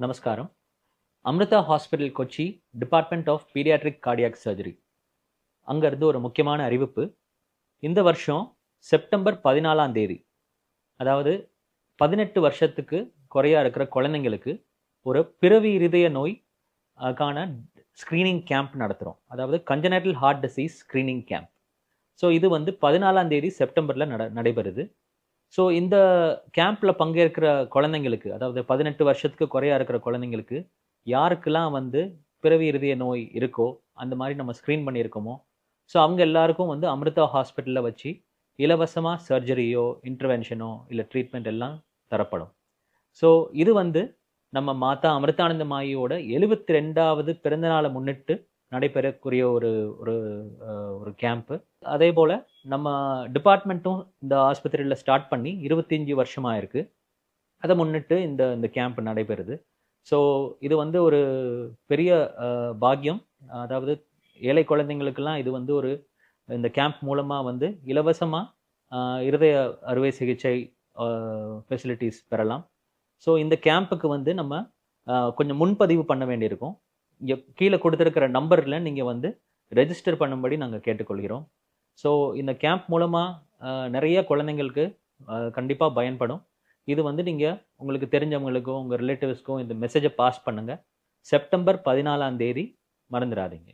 நமஸ்காரம். Amrita hospital Kochi, department of paediatric cardiac surgery. அங்கேருந்து ஒரு முக்கியமான அறிவிப்பு. இந்த வருஷம் செப்டம்பர் 14ஆம் தேதி, அதாவது 18 வருஷத்துக்கு குறையா இருக்கிற குழந்தைங்களுக்கு ஒரு பிறவி இருதய நோய் கான ஸ்க்ரீனிங் கேம்ப் நடத்துகிறோம். அதாவது congenital heart disease screening camp. So இது வந்து 14ஆம் தேதி செப்டம்பரில் நடைபெறுது. ஸோ இந்த கேம்பில் பங்கேற்கிற குழந்தைங்களுக்கு, அதாவது 18 வருஷத்துக்கு குறையா இருக்கிற குழந்தைங்களுக்கு யாருக்கெல்லாம் வந்து பிறவி இருதய நோய் இருக்கோ, அந்த மாதிரி நம்ம ஸ்க்ரீன் பண்ணியிருக்கோமோ, ஸோ அவங்க எல்லாருக்கும் வந்து அமிர்தா ஹாஸ்பிட்டலில் வச்சு இலவசமாக சர்ஜரியோ இன்டர்வென்ஷனோ இல்லை ட்ரீட்மெண்ட் எல்லாம் தரப்படும். ஸோ இது வந்து நம்ம மாதா அமிர்தானந்தமாயியோட 72வது பிறந்தநாளை முன்னிட்டு நடைபெறக்கூடிய ஒரு ஒரு ஒரு கேம்ப்பு. அதே போல் நம்ம டிபார்ட்மெண்ட்டும் இந்த ஆஸ்பத்திரியில் ஸ்டார்ட் பண்ணி 25 வருஷமாக இருக்குது. அதை முன்னிட்டு இந்த இந்த கேம்ப் நடைபெறுது. ஸோ இது வந்து ஒரு பெரிய பாக்கியம். அதாவது ஏழை குழந்தைங்களுக்கெல்லாம் இது வந்து ஒரு இந்த கேம்ப் மூலமாக வந்து இலவசமாக இருதய அறுவை சிகிச்சை ஃபெசிலிட்டிஸ் பெறலாம். ஸோ இந்த கேம்புக்கு வந்து நம்ம கொஞ்சம் முன்பதிவு பண்ண வேண்டியிருக்கும். இங்கே கீழே கொடுத்துருக்கிற நம்பரில் நீங்கள் வந்து ரெஜிஸ்டர் பண்ணும்படி நாங்கள் கேட்டுக்கொள்கிறோம். ஸோ இந்த கேம்ப் மூலமாக நிறைய குழந்தைங்களுக்கு கண்டிப்பாக பயன்படும். இது வந்து நீங்கள் உங்களுக்கு தெரிஞ்சவங்களுக்கும் உங்கள் ரிலேட்டிவ்ஸ்க்கும் இந்த மெசேஜை பாஸ் பண்ணுங்கள். செப்டம்பர் 14ஆம் தேதி மறந்துடாதீங்க.